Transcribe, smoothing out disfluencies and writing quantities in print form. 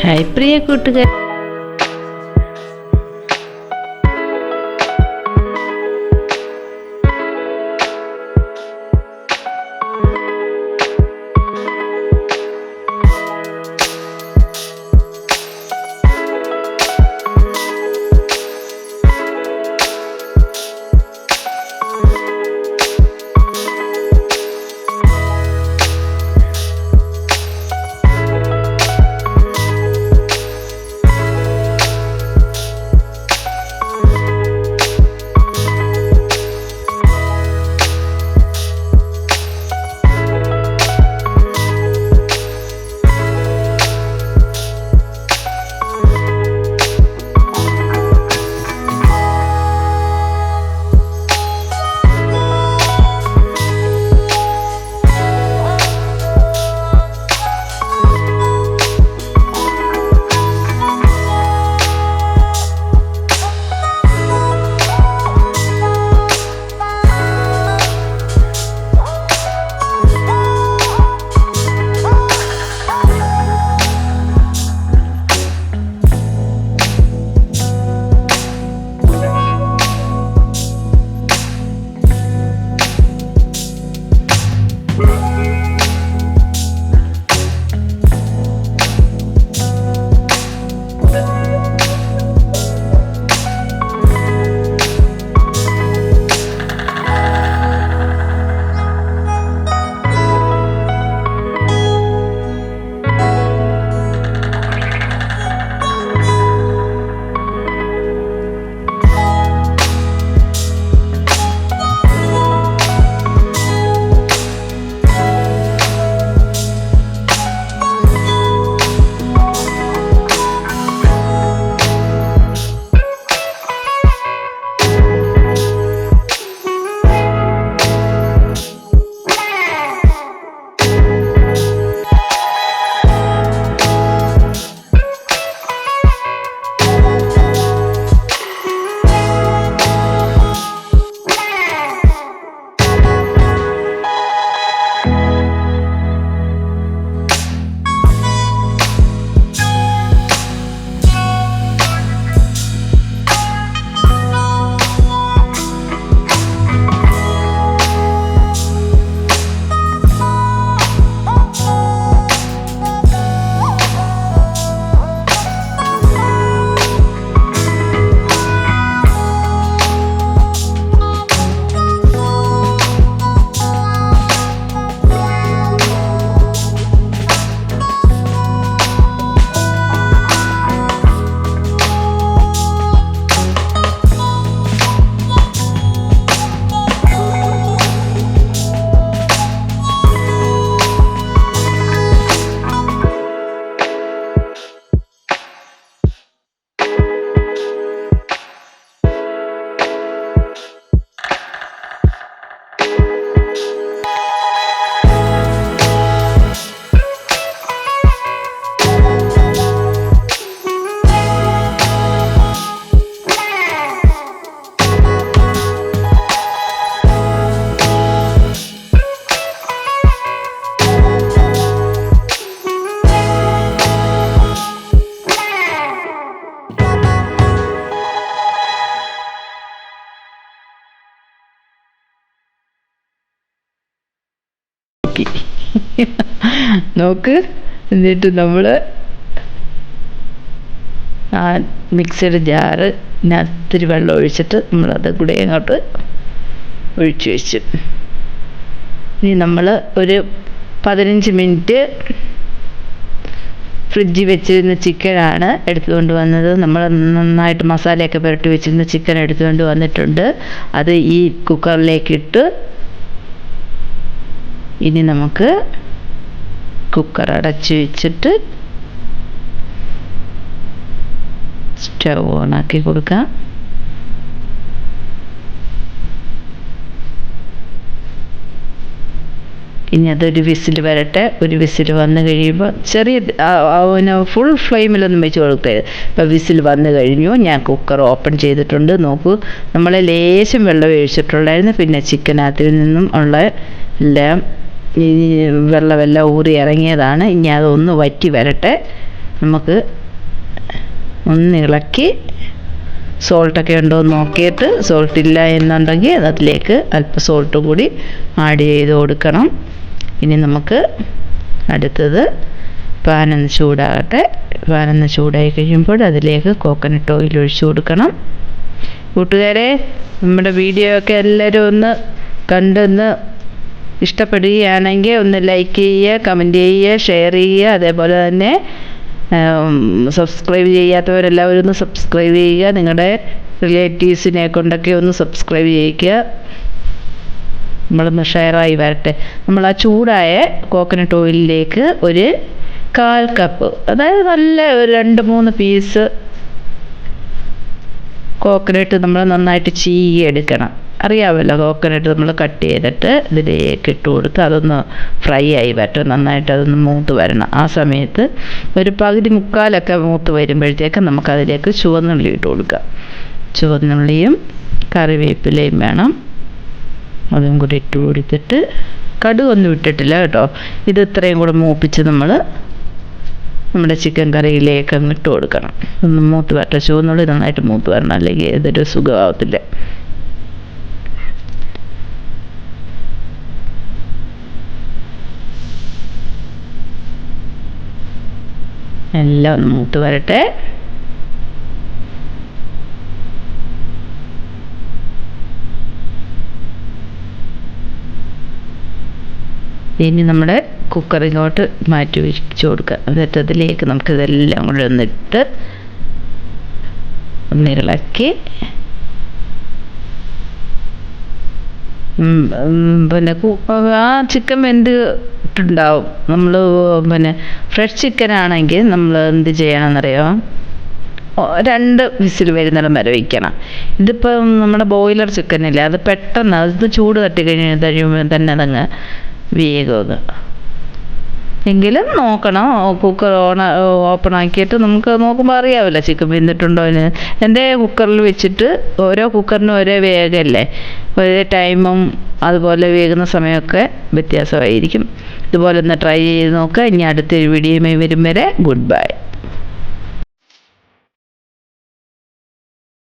Hi പ്രിയ കൂട്ടുകാർ, നോക്ക്. എന്നിട്ട് നമ്മൾ ആ മിക്സിയുടെ ജാറ് ഇത്തിരി വെള്ളം ഒഴിച്ചിട്ട് നമ്മളത് കൂടെ അങ്ങോട്ട് ഒഴിച്ചു വെച്ചു. ഇനി നമ്മൾ ഒരു 15 മിനിറ്റ് ഫ്രിഡ്ജിൽ വെച്ചിരുന്ന ചിക്കനാണ് എടുത്തുകൊണ്ട് വന്നത്. നമ്മൾ നന്നായിട്ട് മസാലയൊക്കെ പുരട്ടി വെച്ചിരുന്ന ചിക്കൻ എടുത്തുകൊണ്ട് വന്നിട്ടുണ്ട്. അത് ഈ കുക്കറിലേക്കിട്ട് ഇനി നമുക്ക് കുക്കർ അടച്ച് വെച്ചിട്ട് സ്റ്റൗ ഓണാക്കി കൊടുക്കാം. ഇനി അതൊരു വിസിൽ വരട്ടെ. ഒരു വിസിൽ വന്നു കഴിയുമ്പോൾ ചെറിയ ഫുൾ ഫ്ലെയിമിലൊന്നും വെച്ച് കൊടുക്കരുത്. ഇപ്പോൾ വിസിൽ വന്നു കഴിഞ്ഞു. ഞാൻ കുക്കർ ഓപ്പൺ ചെയ്തിട്ടുണ്ട്. നോക്കൂ, നമ്മൾ ലേശം വെള്ളം ഒഴിച്ചിട്ടുണ്ടായിരുന്നു. പിന്നെ ചിക്കനകത്തിൽ നിന്നും ഉള്ള എല്ലാം ഈ വെള്ളമെല്ലാം ഊറി ഇറങ്ങിയതാണ്. ഇനി അതൊന്ന് വറ്റി വരട്ടെ. നമുക്ക് ഒന്ന് ഇളക്കി സോൾട്ടൊക്കെ ഉണ്ടോ എന്ന് നോക്കിയിട്ട് സോൾട്ട് ഇല്ല എന്നുണ്ടെങ്കിൽ അതിലേക്ക് അല്പം സോൾട്ട് കൂടി ആഡ് ചെയ്ത് കൊടുക്കണം. ഇനി നമുക്ക് അടുത്തത് പാനൊന്ന് ചൂടാകട്ടെ. പാനൊന്ന് ചൂടായി കഴിയുമ്പോൾ അതിലേക്ക് കോക്കനട്ട് ഓയിൽ ഒഴിച്ചു കൊടുക്കണം. കൂട്ടുകാരെ, നമ്മുടെ വീഡിയോ ഒക്കെ എല്ലാവരും ഒന്ന് കണ്ടൊന്ന് ഇഷ്ടപ്പെടുകയാണെങ്കിൽ ഒന്ന് ലൈക്ക് ചെയ്യുക, കമൻറ്റ് ചെയ്യുക, ഷെയർ ചെയ്യുക. അതേപോലെ തന്നെ സബ്സ്ക്രൈബ് ചെയ്യാത്തവരെല്ലാവരും ഒന്ന് സബ്സ്ക്രൈബ് ചെയ്യുക. നിങ്ങളുടെ റിലേറ്റീവ്സിനെ കൊണ്ടൊക്കെ ഒന്ന് സബ്സ്ക്രൈബ് ചെയ്യിക്കുക. നമ്മളൊന്ന് ഷെയറായി വരട്ടെ. നമ്മൾ ആ ചൂടായ കോക്കനട്ട് ഓയിലിലേക്ക് ഒരു 1/4 കപ്പ്, അതായത് നല്ല ഒരു 2-3 പീസ് കോക്കനട്ട് നമ്മൾ നന്നായിട്ട് ചീകിയെടുക്കണം. അറിയാമല്ലോ, കോക്കനട്ട് നമ്മൾ കട്ട് ചെയ്തിട്ട് ഇതിലേക്ക് ഇട്ട് കൊടുത്ത് അതൊന്ന് ഫ്രൈ ആയി വരട്ടെ. നന്നായിട്ട് അതൊന്ന് മൂത്ത് വരണം. ആ സമയത്ത് ഒരു പകുതി മുക്കാലൊക്കെ മൂത്ത് വരുമ്പോഴത്തേക്ക് നമുക്കതിലേക്ക് ചുവന്നുള്ളി ഇട്ട് കൊടുക്കാം. ചുവന്നുള്ളിയും കറിവേപ്പിലയും വേണം, അതും കൂടി ഇട്ട് കൊടുത്തിട്ട് കടുകൊന്നും ഇട്ടിട്ടില്ല കേട്ടോ. ഇത് ഇത്രയും കൂടെ മൂപ്പിച്ച് നമ്മുടെ ചിക്കൻ കറിയിലേക്ക് അങ്ങ് ഇട്ട് കൊടുക്കണം. ഒന്ന് മൂത്ത് വരട്ടെ. ചുവന്നുള്ളി നന്നായിട്ട് മൂത്ത് വരണം, അല്ലെങ്കിൽ ഇതൊരു സുഖമാവത്തില്ല. എല്ലാം ഒന്ന് മൂത്ത് വരട്ടെ. ഇനി നമ്മുടെ കുക്കറിലോട്ട് മാറ്റി വെച്ച് കൊടുക്കുക. എന്നിട്ട് അതിലേക്ക് നമുക്കിതെല്ലാം കൂടെ ഒന്നിട്ട് ഒന്നിളക്കി പിന്നെ ആ ചിക്കൻ വെന്തിട്ടുണ്ടാവും. നമ്മൾ പിന്നെ ഫ്രഷ് ചിക്കനാണെങ്കിൽ നമ്മൾ എന്ത് ചെയ്യണമെന്നറിയോ, 2 വിസിൽ വരുന്നിടം വരെ വയ്ക്കണം. ഇതിപ്പം നമ്മുടെ ബോയിലർ ചിക്കനില്ലേ, അത് പെട്ടെന്ന് അത് ചൂട് തട്ടി കഴിയുമ്പോൾ തന്നെ അതങ്ങ് വേഗം. എങ്കിലും നോക്കണം, കുക്കർ ഓപ്പൺ ആക്കിയിട്ട് നമുക്ക് നോക്കുമ്പോൾ അറിയാമല്ലോ ചിക്കൻ വെന്തിട്ടുണ്ടോ എന്ന്. എൻ്റെ കുക്കറിൽ വെച്ചിട്ട് ഓരോ കുക്കറിനും ഓരോ വേഗമല്ലേ, ഒരേ ടൈമും അതുപോലെ വേകുന്ന സമയമൊക്കെ വ്യത്യാസമായിരിക്കും. ഇതുപോലെ ഒന്ന് ട്രൈ ചെയ്ത് നോക്കുക. ഇനി അടുത്തൊരു വീഡിയോയുമായി വരും വരെ ഗുഡ് ബൈ.